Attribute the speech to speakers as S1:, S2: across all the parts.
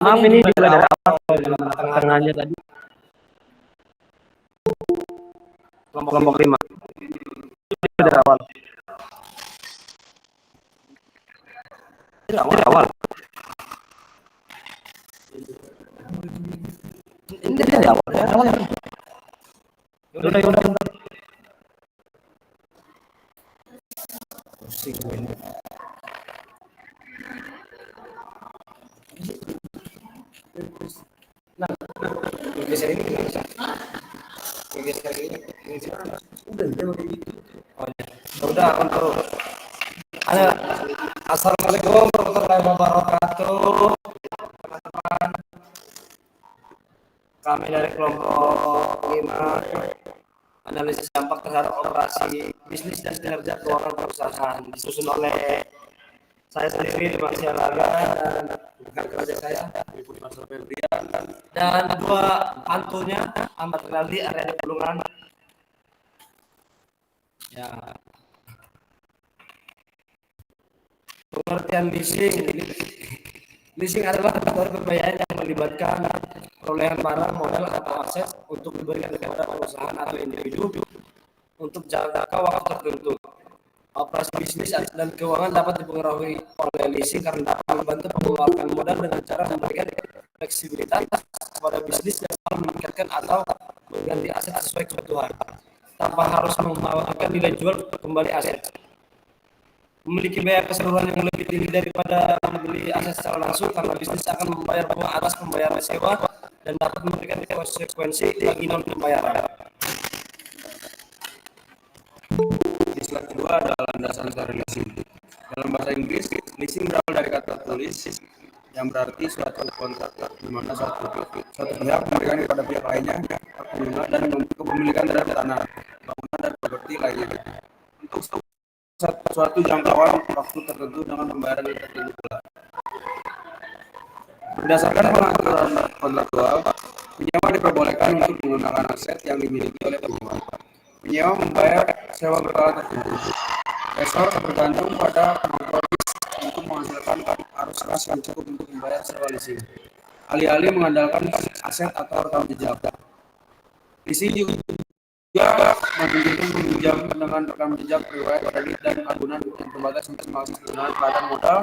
S1: Maaf ini dimulai dari awal tengahnya tadi. Kelompok 5. Dari awal. Dari awal. Ini dari awal. Dari awal. Udah. Udah untuk Assalamualaikum warahmatullahi wabarakatuh. Teman-teman, kami dari kelompok 5 analisis dampak terhadap operasi bisnis dan kinerja keuangan perusahaan disusun oleh saya sendiri Mas Yalaga dan rekan kerja saya dan dua antunya Ahmad Rinaldi area Bulungan. Ya. Pengertian leasing adalah metode pembayaran yang melibatkan perolehan barang, modal atau aset untuk diberikan kepada perusahaan atau individu untuk jangka waktu tertentu. Operasi bisnis dan keuangan dapat dipengaruhi oleh leasing karena dapat membantu mengeluarkan modal dengan cara memberikan fleksibilitas kepada bisnis yang meningkatkan atau mengganti aset sesuai kebutuhan tanpa harus mengkhawatirkan nilai jual kembali aset. Memiliki biaya keseluruhan yang lebih tinggi daripada membeli aset secara langsung karena bisnis akan membayar bunga atas pembayaran sewa dan dapat memberikan konsekuensi bagi non pembayaran.
S2: Di slide kedua adalah landasan dari leasing. Dalam bahasa Inggris, leasing berawal dari kata tulis yang berarti suatu kontrak di mana suatu pihak memberikan kepada pihak lainnya hak dan kepemilikan terhadap tanah, bangunan dan properti lainnya untuk suatu jangkauan waktu tertentu dengan pembayaran yang tertentu pula. Berdasarkan pengaturan kontraktual, penyewa diperbolehkan untuk menggunakan aset yang dimiliki oleh penyewa. Penyewa membayar sewa berkala tertentu. Investor bergantung pada kemampuan untuk menghasilkan arus kas yang cukup untuk membayar sewa leasing. Alih-alih mengandalkan aset atau rekam jejak. Leasing juga memungkinkan meminjam dengan rekam jejak, riwayat kredit dan agunan yang terbatas untuk mengakses penggunaan pelatihan modal.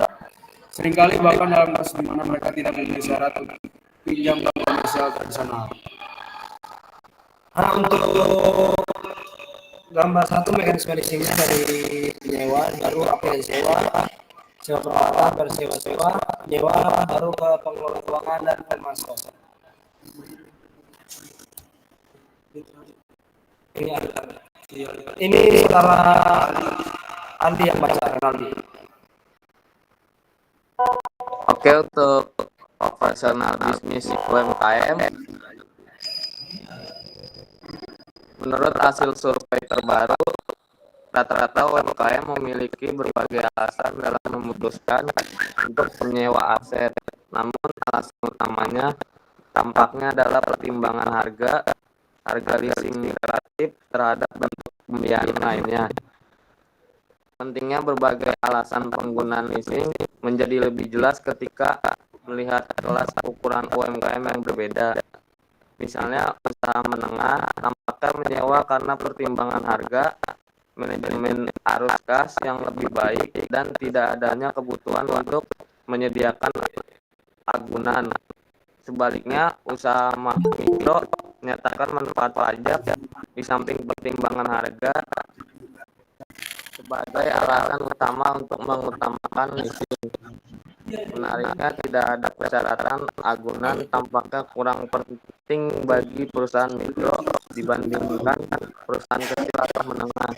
S2: Seringkali bahkan dalam kasus di mana mereka tidak memenuhi syarat untuk pinjam bank komersial tradisional.
S1: Nah, untuk gambar 1 mekanisme leasingnya dari penyewa, baru aplikasi sewa peralatan, bersewa-sewa, penyewa, baru ke pengelola keuangan dan pemasok. Ini saudara Andi yang baca, Rinaldi.
S3: Oke, untuk operasional bisnis UMKM, menurut hasil survei terbaru, rata-rata UMKM memiliki berbagai alasan dalam memutuskan untuk menyewa aset. Namun alasan utamanya tampaknya adalah pertimbangan harga leasing relatif terhadap bentuk pembiayaan lainnya. Pentingnya berbagai alasan penggunaan leasing menjadi lebih jelas ketika melihat kelas ukuran UMKM yang berbeda. Misalnya usaha menengah tampaknya menyewa karena pertimbangan harga, manajemen arus kas yang lebih baik, dan tidak adanya kebutuhan untuk menyediakan agunan. Sebaliknya, usaha mikro menyatakan manfaat pajak di samping pertimbangan harga sebagai alasan utama untuk mengutamakan leasing. Menariknya, tidak ada persyaratan agunan tampaknya kurang penting bagi perusahaan mikro dibandingkan perusahaan kecil atau menengah.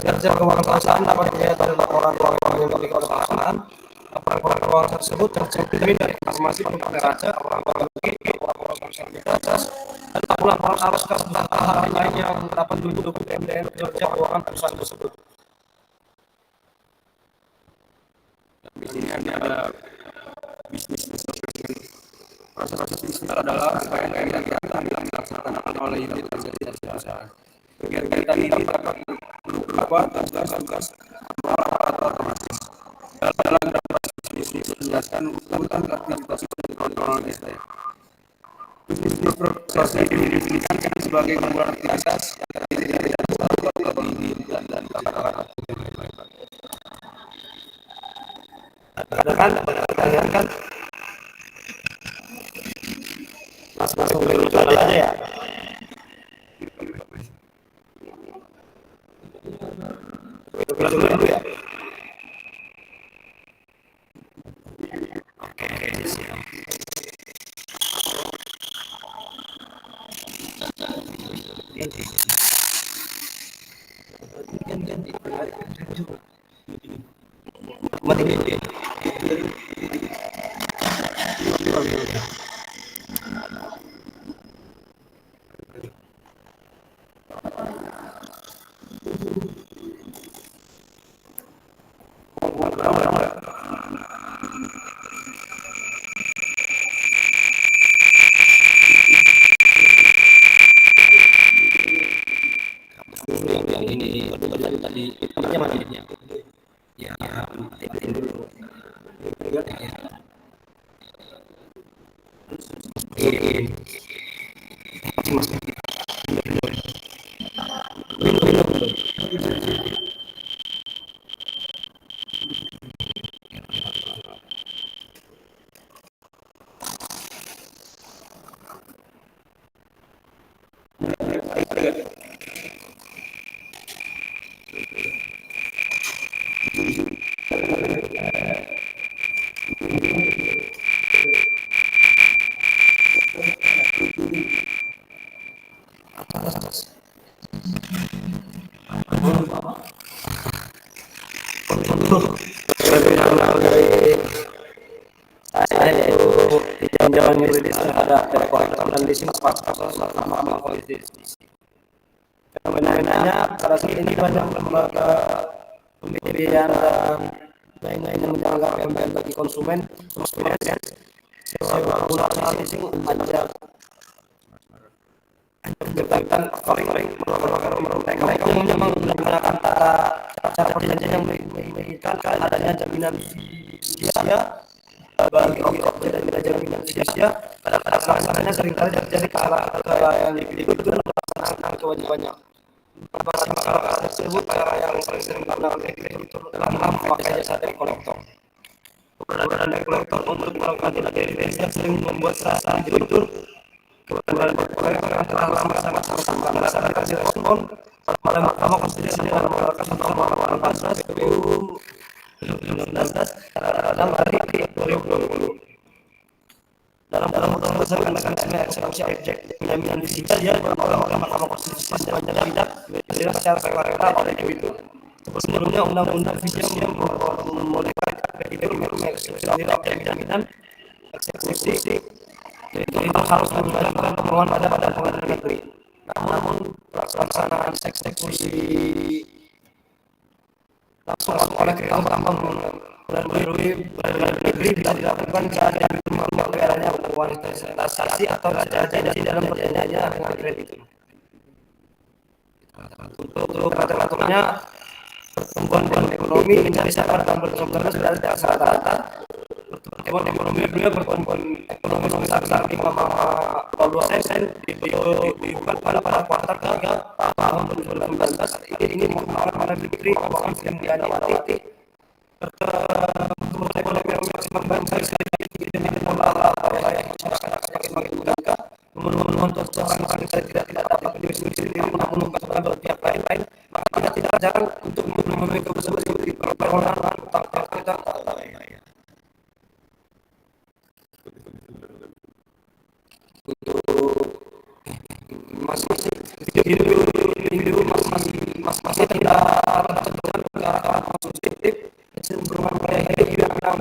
S1: Kinerja keuangan perusahaan dapat dilihat dari laporan keuangan yang dimiliki oleh perusahaan. laporan keuangan tersebut tercermin dari masing-masing pengguna neraca, orang bagi, laporan konsolidasi, dan laporan arus kas usaha lain yang dapat didukung MDN kinerja keuangan perusahaan tersebut.
S2: Di sini ada bisnis proses bisnis adalah rangkaian kegiatan yang dilaksanakan oleh unit organisasi perusahaan. Kegiatan ini dapat berupa tugas-tugas atau otomatis. Dalam bisnis menjelaskan urutan aktivitas kontrol desa. Bisnis proses ini didefinisikan sebagai kumpulan aktivitas yang terdiri dari satu atau lebih dan
S1: Ada pertanyaan kan? Langsung berurutan aja ya. Dulu ya. Oke, siap. Yang ini tadi itu mana ini? Ya, matiin dulu. Saya yaitu tinjauan yuridis terhadap debt collector dan leasing fakta sama politis. Fenomena pada saat ini banyak lembaga pembiayaan dan lain-lain yang menjalankan PMBN bagi konsumen, sewa akuntansi leasing aja berkaitan faktoring mereka umumnya menggunakan cara perjanjian yang mengikat adanya jaminan sia bagi objek dan jaminan sia pada pelaksananya seringkali terjadi kesalahan yang individu itu melaksanakan kewajibannya. Masalah tersebut cara yang sering digunakan kreditur dalam memakai jasa dari kolektor. Keberadaan dari kolektor untuk melakukan tindak pidana sering membuat salah kreditur keberadaan kolektor yang telah lama sangat sama masalah dikasih respon pada Mahkamah Konstitusi dengan mengeluarkan nomor 14 PPU 19 dalam hari 2020. Dalam undang-undang dasar mekanisme eksekusi objek penjaminan fisika dia oleh Mahkamah Konstitusi tidak secara sekretariat oleh individu. Sebelumnya undang-undang fisika yang membolehkan kreditur mengeksekusi objek penjaminan eksekusi itu harus mengajukan permohonan pada pengadilan negeri. Namun pelaksanaan eksekusi langsung oleh kreditur tanpa dan pengadilan negeri bisa dilakukan jika ada adanya kuantitasasi atau tidak di dalam perjanjiannya dengan kreditur. Untuk kata-katanya pertumbuhan ekonomi mencari sabar dan berkembang sudah tidak rata-rata. Pertumbuhan ekonomi dunia pertumbuhan ekonomi sebesar 5,2% dibuat pada kuartal ketiga tahun 2019. Ini merupakan pada Menteri Keuangan yang dianjurkan pertumbuhan ekonomi maksimal bangsa dengan pola yang semakin meningkat. Memenuhi seorang tidak dapat diri sendiri namun membutuhkan pihak lain, maka kita tidak jarang untuk memenuhi kebutuhan seperti permohonan utang kita. Masih tidak terjadi ke arah positif, cenderungan pada yang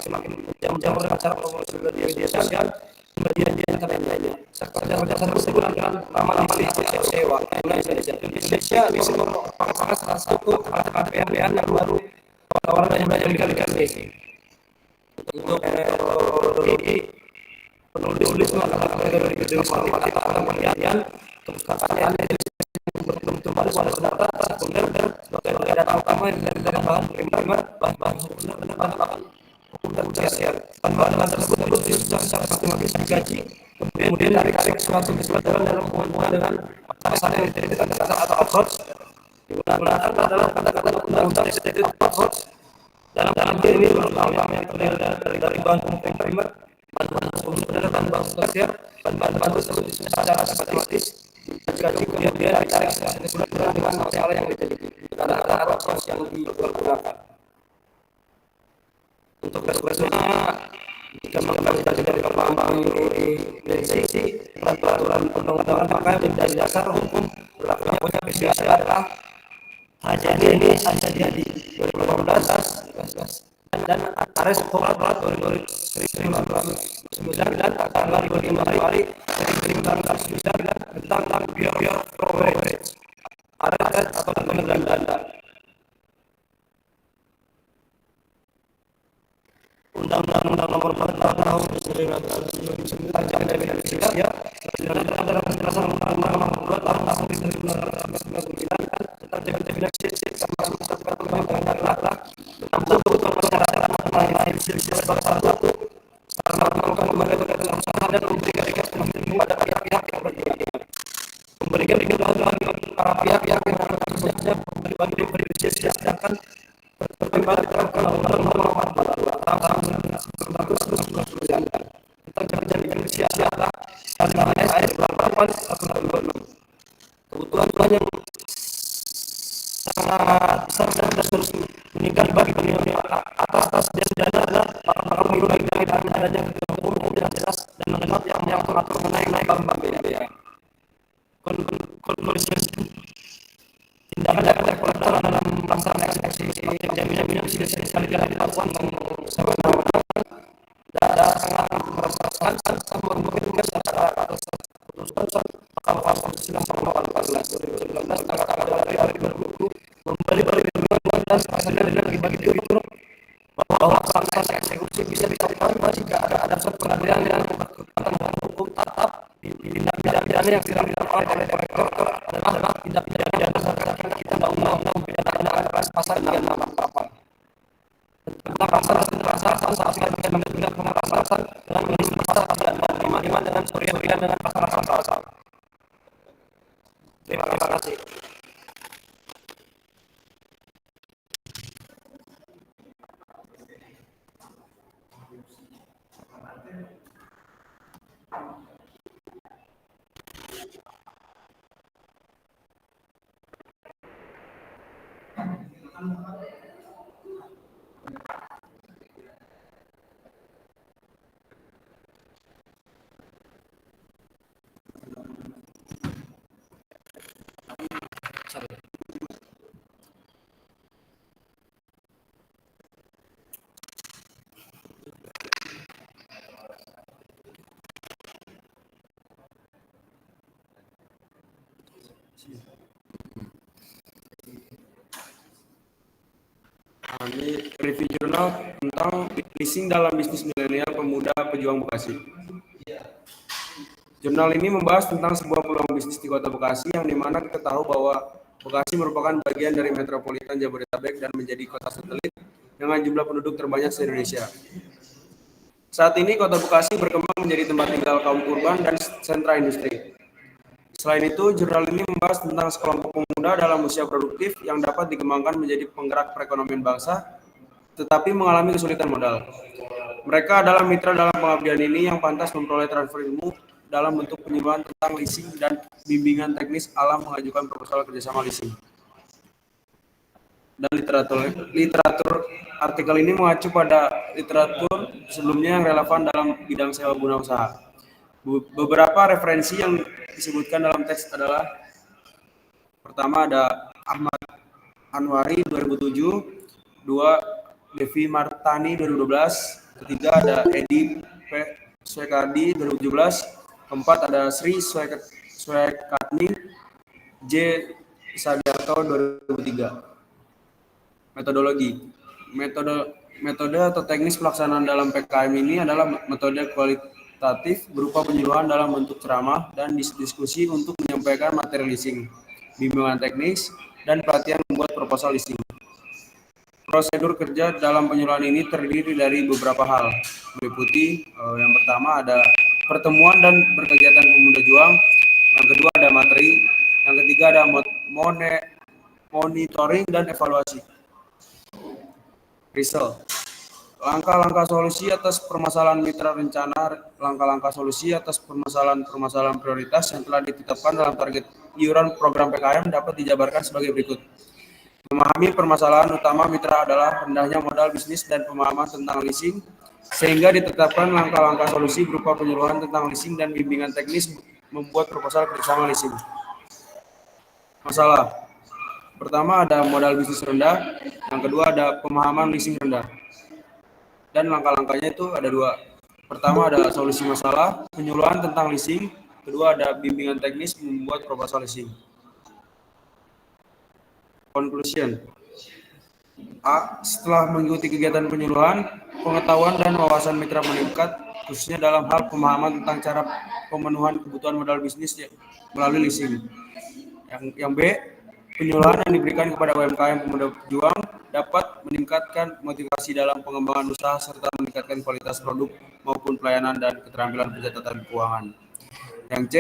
S1: semakin menjamur dengan cara promosi media sosial, media internet lainnya. Sektor jasa tersebut dengan ramah di sewa Indonesia. Indonesia bisa merupakan salah satu tempat yang baru tawaran yang banyak dikali-kali untuk penulis melakukan dari gedung formal atau penelitian terus katanya belum kembali pada data sekunder dan sebagai data utama dari bahan primer bahan sekunder dan bahan tersier. Bahan tersebut secara sistematis digaji kemudian dari suatu kesempatan dalam hubungan dengan pasar yang diterima atau outsource digunakan adalah kata-kata undang-undang institut outsource dalam ini yang terdiri dari bahan primer bahan sekunder dan bahan tersier bahan tersebut secara sistematis digaji kemudian ditarik dengan masalah yang terjadi kata-kata outsource yang dipergunakan untuk besok-besoknya jika mengambil dari pengembang ini peraturan undang-undang maka menjadi dasar hukum berlakunya PSBB adalah ini saja di 2018 dan Ares Korat 2009 dan tanggal 25 Februari 2009 tentang biaya coverage Ares atau Kementerian Belanda. Undang-undang nomor 4 tahun 1999 jaminan fisika ya dalam penjelasan undang-undang nomor 2 tahun 1999 tentang jaminan fisika sama adalah untuk kebutuhan masyarakat mengenai fisika sebagai salah satu sarana melakukan lembaga usaha dan memberikan kepada pihak-pihak yang berkepentingan memberikan kemudahan para pihak-pihak yang akan khususnya bagi fisika sedangkan pertimbangan diterapkan undang-undang tahun 1999 tentang jaminan fisika adalah ayat 8 atau 26 kebutuhan yang sangat besar dan terus meningkat bagi pengguna atas dan dana adalah para pengguna dengan adanya hukum yang jelas dan mengenal yang mengatur mengenai bank BCA. Konsolidasi tindakan regulator dalam pelaksanaan ekspedisi jaminan fisika sekali-kali dilakukan bersama-sama dan sangat merasakan sama memberikan secara keputusan Mahkamah Konstitusi nomor 18 2019 tanggal 2020 memberi dan presiden bagi diatur bahwa pelaksanaan eksekusi bisa dilakukan jika ada suatu pengadilan yang berkekuatan dengan hukum tetap tindak pidana yang sedang dilakukan oleh kolektor adalah tindak pidana berdasarkan kita undang-undang pidana pasal 368 tentang pasal saat kita mendengar pengarahan dengan menulis pasal 355 dengan surian dengan pasal. Terima kasih.
S2: Ini review jurnal tentang leasing dalam bisnis milenial pemuda pejuang Bekasi. Jurnal ini membahas tentang sebuah peluang bisnis di Kota Bekasi yang dimana kita tahu bahwa Bekasi merupakan bagian dari metropolitan Jabodetabek dan menjadi kota satelit dengan jumlah penduduk terbanyak se-Indonesia. Saat ini Kota Bekasi berkembang menjadi tempat tinggal kaum urban dan sentra industri. Selain itu, jurnal ini membahas tentang sekelompok pemuda dalam usia produktif yang dapat dikembangkan menjadi penggerak perekonomian bangsa, tetapi mengalami kesulitan modal. Mereka adalah mitra dalam pengabdian ini yang pantas memperoleh transfer ilmu dalam bentuk penyuluhan tentang leasing dan bimbingan teknis alam mengajukan proposal kerjasama leasing. Dan literatur artikel ini mengacu pada literatur sebelumnya yang relevan dalam bidang sewa guna usaha. Beberapa referensi yang disebutkan dalam teks adalah pertama ada Ahmad Anwari 2007, 2 Devi Martani 2012, Ketiga ada Edi P. Swekadi 2017. Keempat ada Sri Swekatni J. Sadiarto 2003. Metodologi. Metode atau teknis pelaksanaan dalam PKM ini adalah metode kualitatif berupa penyuluhan dalam bentuk ceramah dan diskusi untuk menyampaikan materi leasing, bimbingan teknis, dan pelatihan membuat proposal leasing. Prosedur kerja dalam penyuluhan ini terdiri dari beberapa hal, meliputi yang pertama ada pertemuan dan berkegiatan pemuda juang, yang kedua ada materi, yang ketiga ada monitoring dan evaluasi. Result. Langkah-langkah solusi atas permasalahan mitra rencana, langkah-langkah solusi atas permasalahan prioritas yang telah ditetapkan dalam target iuran program PKM dapat dijabarkan sebagai berikut. Memahami permasalahan utama mitra adalah rendahnya modal bisnis dan pemahaman tentang leasing, sehingga ditetapkan langkah-langkah solusi berupa penyuluhan tentang leasing dan bimbingan teknis membuat proposal kerjasama leasing. Masalah. Pertama ada modal bisnis rendah, yang kedua ada pemahaman leasing rendah. Dan langkah-langkahnya itu ada dua. Pertama ada solusi masalah, penyuluhan tentang leasing, kedua ada bimbingan teknis membuat proposal leasing. Conclusion. A. Setelah mengikuti kegiatan penyuluhan, pengetahuan dan wawasan mitra meningkat, khususnya dalam hal pemahaman tentang cara pemenuhan kebutuhan modal bisnis melalui leasing. Yang B. Penyuluhan yang diberikan kepada UMKM pemuda juang dapat meningkatkan motivasi dalam pengembangan usaha serta meningkatkan kualitas produk maupun pelayanan dan keterampilan pencatatan keuangan. Yang C.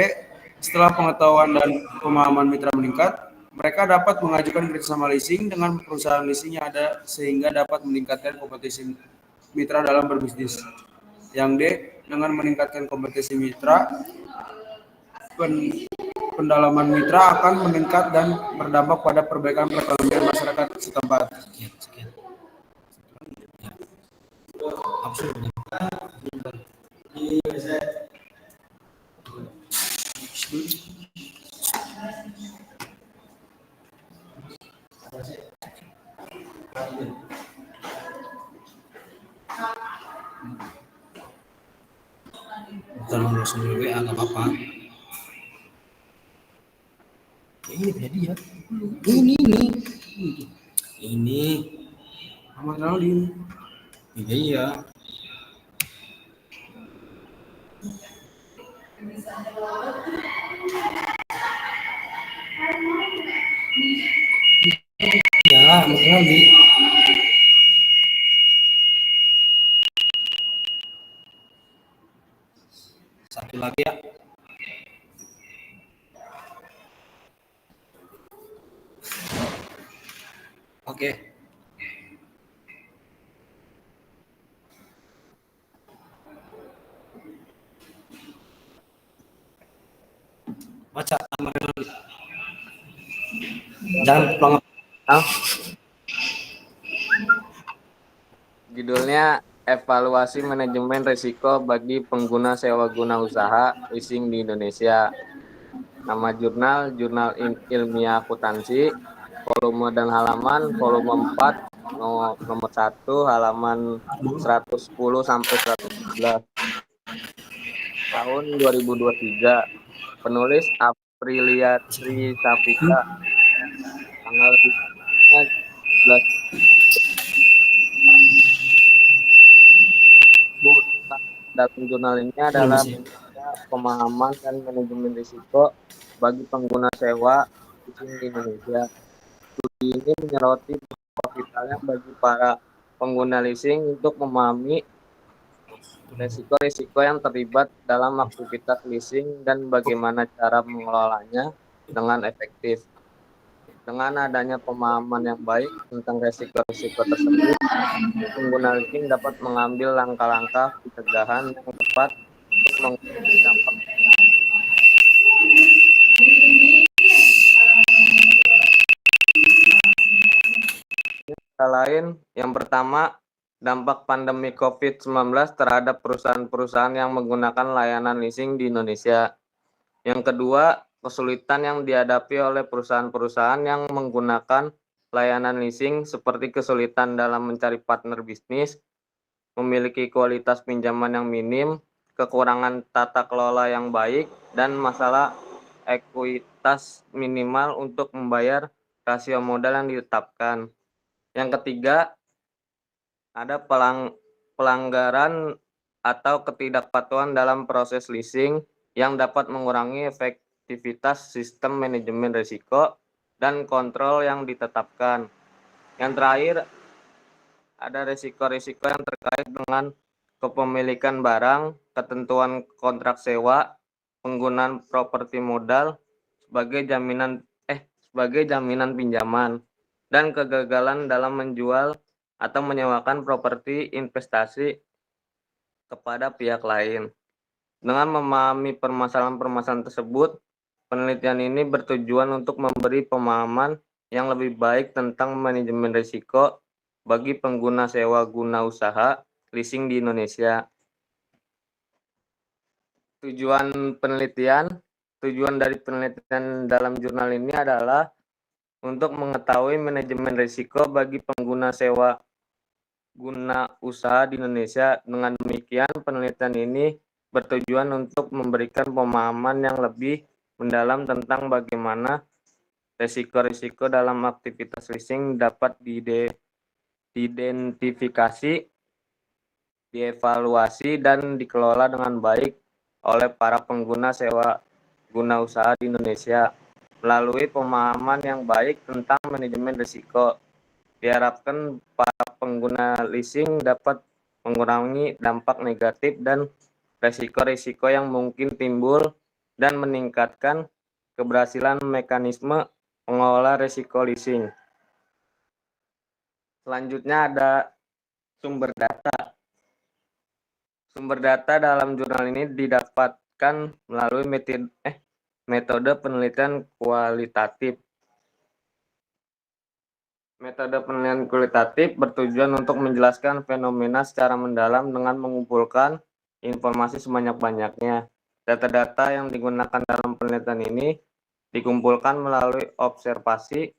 S2: Setelah pengetahuan dan pemahaman mitra meningkat, mereka dapat mengajukan kerjasama leasing dengan perusahaan leasing yang ada sehingga dapat meningkatkan kompetisi mitra dalam berbisnis. Yang D. Dengan meningkatkan kompetisi mitra, pendalaman mitra akan meningkat dan berdampak pada perbaikan perekonomian masyarakat setempat.
S1: Kalau langsung WA nggak apa-apa. Ini jadi ya. Ini.
S2: Ahmad Ralin.
S1: Iya. Ya, masalah di satu lagi ya. Oke. Baca nama lagi. Jangan pulang.
S3: Judulnya Evaluasi Manajemen Risiko bagi Pengguna Sewa Guna Usaha Leasing di Indonesia. Nama jurnal Ilmiah Akuntansi, volume dan halaman, volume 4, nomor 1, halaman 110 sampai 111. Tahun 2023. Penulis Aprilia Tri Sapika. Tanggal 11. Dalam jurnal ini adalah pemahaman dan manajemen risiko bagi pengguna sewa leasing di Indonesia. Studi ini menyoroti bahwa vitalnya bagi para pengguna leasing untuk memahami risiko-risiko yang terlibat dalam aktivitas leasing dan bagaimana cara mengelolanya dengan efektif. Dengan adanya pemahaman yang baik tentang risiko-risiko tersebut, pengguna leasing dapat mengambil langkah-langkah pencegahan yang tepat untuk mengurangi dampak. Lain, yang pertama, dampak pandemi COVID-19 terhadap perusahaan-perusahaan yang menggunakan layanan leasing di Indonesia. Yang kedua, kesulitan yang dihadapi oleh perusahaan-perusahaan yang menggunakan layanan leasing seperti kesulitan dalam mencari partner bisnis, memiliki kualitas pinjaman yang minim, kekurangan tata kelola yang baik, dan masalah ekuitas minimal untuk membayar rasio modal yang ditetapkan. Yang ketiga, ada pelanggaran atau ketidakpatuhan dalam proses leasing yang dapat mengurangi efektivitas sistem manajemen risiko dan kontrol yang ditetapkan. Yang terakhir, ada risiko-risiko yang terkait dengan kepemilikan barang, ketentuan kontrak sewa, penggunaan properti modal sebagai jaminan pinjaman, dan kegagalan dalam menjual atau menyewakan properti investasi kepada pihak lain. Dengan memahami permasalahan-permasalahan tersebut, penelitian ini bertujuan untuk memberi pemahaman yang lebih baik tentang manajemen risiko bagi pengguna sewa guna usaha leasing di Indonesia. Tujuan dari penelitian dalam jurnal ini adalah untuk mengetahui manajemen risiko bagi pengguna sewa guna usaha di Indonesia. Dengan demikian, penelitian ini bertujuan untuk memberikan pemahaman yang lebih mendalam tentang bagaimana risiko-risiko dalam aktivitas leasing dapat diidentifikasi, dievaluasi, dan dikelola dengan baik oleh para pengguna sewa guna usaha di Indonesia. Melalui pemahaman yang baik tentang manajemen risiko, diharapkan para pengguna leasing dapat mengurangi dampak negatif dan risiko-risiko yang mungkin timbul dan meningkatkan keberhasilan mekanisme mengelola risiko leasing. Selanjutnya ada sumber data. Sumber data dalam jurnal ini didapatkan melalui metode penelitian kualitatif. Metode penelitian kualitatif bertujuan untuk menjelaskan fenomena secara mendalam dengan mengumpulkan informasi sebanyak-banyaknya. Data-data yang digunakan dalam penelitian ini dikumpulkan melalui observasi,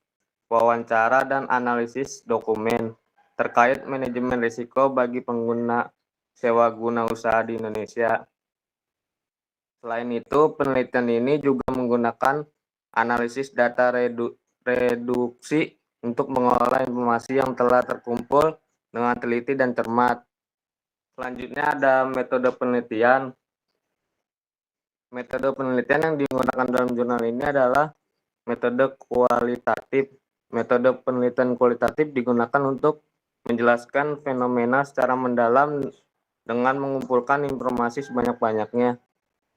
S3: wawancara, dan analisis dokumen terkait manajemen risiko bagi pengguna sewa guna usaha di Indonesia. Selain itu, penelitian ini juga menggunakan analisis data reduksi untuk mengolah informasi yang telah terkumpul dengan teliti dan cermat. Selanjutnya ada metode penelitian. Metode penelitian yang digunakan dalam jurnal ini adalah metode kualitatif. Metode penelitian kualitatif digunakan untuk menjelaskan fenomena secara mendalam dengan mengumpulkan informasi sebanyak-banyaknya.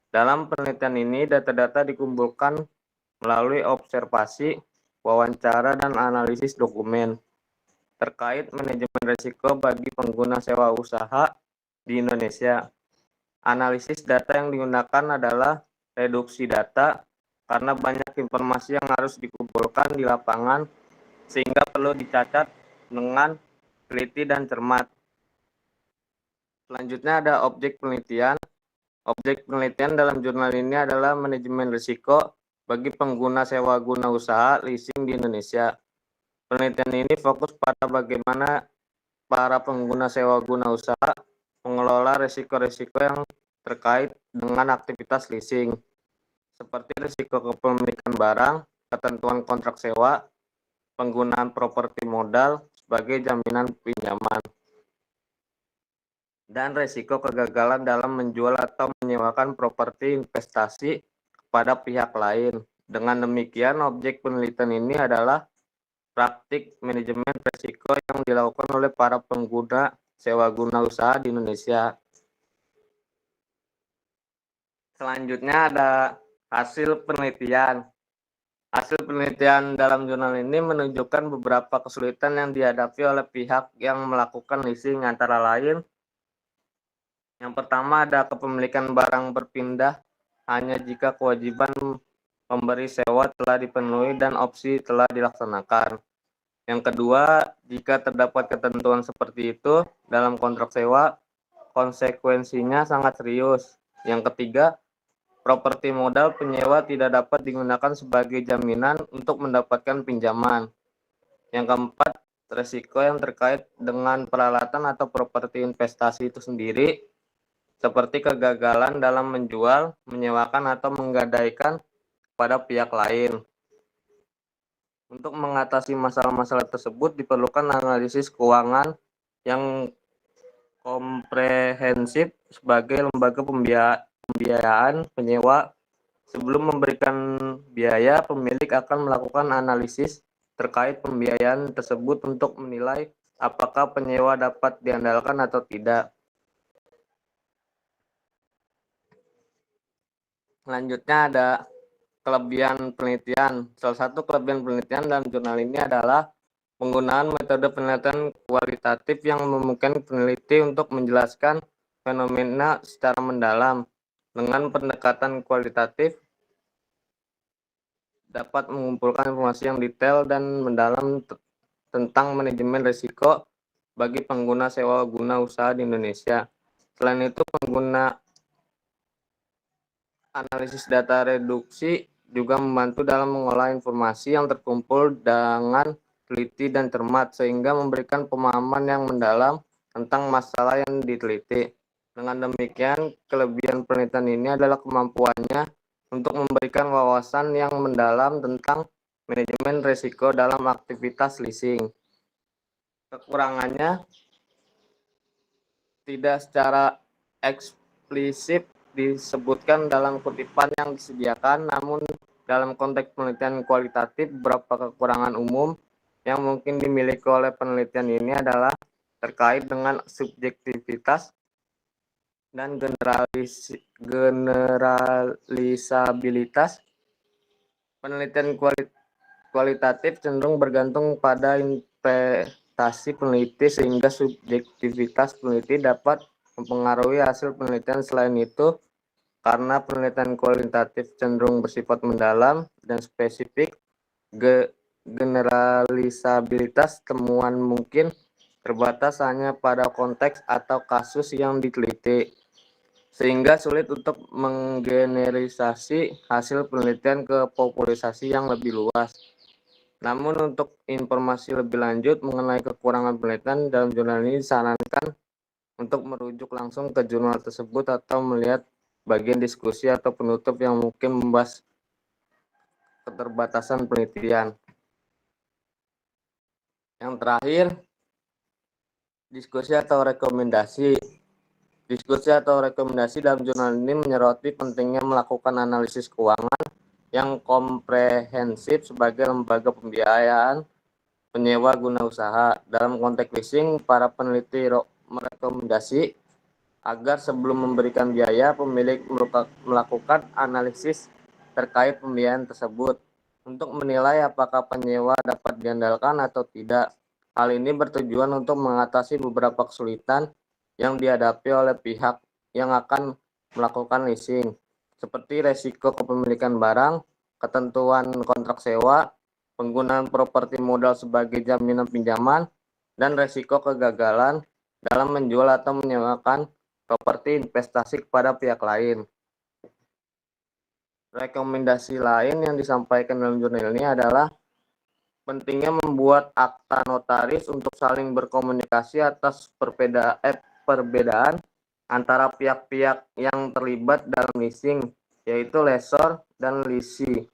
S3: Dalam penelitian ini, data-data dikumpulkan melalui observasi, wawancara, dan analisis dokumen terkait manajemen risiko bagi pengguna sewa usaha di Indonesia. Analisis data yang digunakan adalah reduksi data karena banyak informasi yang harus dikumpulkan di lapangan sehingga perlu dicatat dengan teliti dan cermat. Selanjutnya ada objek penelitian. Objek penelitian dalam jurnal ini adalah manajemen risiko bagi pengguna sewa guna usaha leasing di Indonesia. Penelitian ini fokus pada bagaimana para pengguna sewa guna usaha mengelola risiko-risiko yang terkait dengan aktivitas leasing, seperti risiko kepemilikan barang, ketentuan kontrak sewa, penggunaan properti modal sebagai jaminan pinjaman, dan risiko kegagalan dalam menjual atau menyewakan properti investasi kepada pihak lain. Dengan demikian, objek penelitian ini adalah praktik manajemen risiko yang dilakukan oleh para pengguna sewa guna usaha di Indonesia. Selanjutnya ada hasil penelitian. Hasil penelitian dalam jurnal ini menunjukkan beberapa kesulitan yang dihadapi oleh pihak yang melakukan leasing, antara lain: yang pertama ada kepemilikan barang berpindah hanya jika kewajiban memberi sewa telah dipenuhi dan opsi telah dilaksanakan. Yang kedua, jika terdapat ketentuan seperti itu dalam kontrak sewa, konsekuensinya sangat serius. Yang ketiga, properti modal penyewa tidak dapat digunakan sebagai jaminan untuk mendapatkan pinjaman. Yang keempat, resiko yang terkait dengan peralatan atau properti investasi itu sendiri, seperti kegagalan dalam menjual, menyewakan, atau menggadaikan pada pihak lain. Untuk mengatasi masalah-masalah tersebut diperlukan analisis keuangan yang komprehensif sebagai lembaga pembiayaan penyewa. Sebelum memberikan biaya, pemilik akan melakukan analisis terkait pembiayaan tersebut untuk menilai apakah penyewa dapat diandalkan atau tidak. Selanjutnya ada kelebihan penelitian. Salah satu kelebihan penelitian dalam jurnal ini adalah penggunaan metode penelitian kualitatif yang memungkinkan peneliti untuk menjelaskan fenomena secara mendalam. Dengan pendekatan kualitatif, dapat mengumpulkan informasi yang detail dan mendalam tentang manajemen risiko bagi pengguna sewa guna usaha di Indonesia. Selain itu, pengguna analisis data reduksi juga membantu dalam mengolah informasi yang terkumpul dengan teliti dan cermat, sehingga memberikan pemahaman yang mendalam tentang masalah yang diteliti. Dengan demikian, kelebihan penelitian ini adalah kemampuannya untuk memberikan wawasan yang mendalam tentang manajemen risiko dalam aktivitas leasing. Kekurangannya tidak secara eksplisit disebutkan dalam kutipan yang disediakan, namun dalam konteks penelitian kualitatif, beberapa kekurangan umum yang mungkin dimiliki oleh penelitian ini adalah terkait dengan subjektivitas dan generalisabilitas. Penelitian kualitatif cenderung bergantung pada interpretasi peneliti, sehingga subjektivitas peneliti dapat mempengaruhi hasil penelitian. Selain itu, karena penelitian kualitatif cenderung bersifat mendalam dan spesifik, generalisabilitas temuan mungkin terbatas hanya pada konteks atau kasus yang diteliti, sehingga sulit untuk menggeneralisasi hasil penelitian ke populasi yang lebih luas. Namun untuk informasi lebih lanjut mengenai kekurangan penelitian dalam jurnal ini, disarankan untuk merujuk langsung ke jurnal tersebut atau melihat bagian diskusi atau penutup yang mungkin membahas keterbatasan penelitian. Yang terakhir, diskusi atau rekomendasi. Diskusi atau rekomendasi dalam jurnal ini menyoroti pentingnya melakukan analisis keuangan yang komprehensif sebagai lembaga pembiayaan penyewa guna usaha. Dalam konteks leasing, para peneliti merekomendasi agar sebelum memberikan biaya, pemilik melakukan analisis terkait pembiayaan tersebut untuk menilai apakah penyewa dapat diandalkan atau tidak. Hal ini bertujuan untuk mengatasi beberapa kesulitan yang dihadapi oleh pihak yang akan melakukan leasing, seperti resiko kepemilikan barang, ketentuan kontrak sewa, penggunaan properti modal sebagai jaminan pinjaman, dan resiko kegagalan dalam menjual atau menyewakan properti investasi kepada pihak lain. Rekomendasi lain yang disampaikan dalam jurnal ini adalah pentingnya membuat akta notaris untuk saling berkomunikasi atas perbedaan antara pihak-pihak yang terlibat dalam leasing, yaitu lessor dan leasee.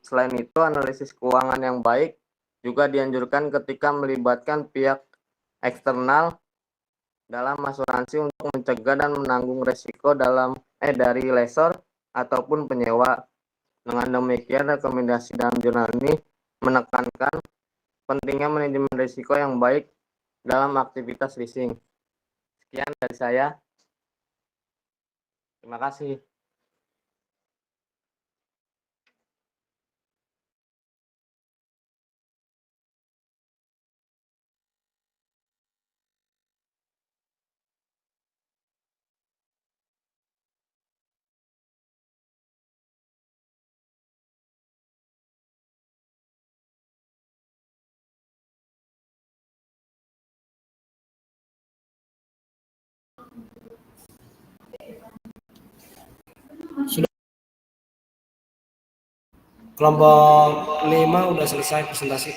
S3: Selain itu, analisis keuangan yang baik juga dianjurkan ketika melibatkan pihak eksternal dalam asuransi untuk mencegah dan menanggung risiko dari lessor ataupun penyewa. Dengan demikian, rekomendasi dalam jurnal ini menekankan pentingnya manajemen risiko yang baik dalam aktivitas leasing. Sekian dari saya. Terima kasih.
S1: Kelompok 5 udah selesai presentasi.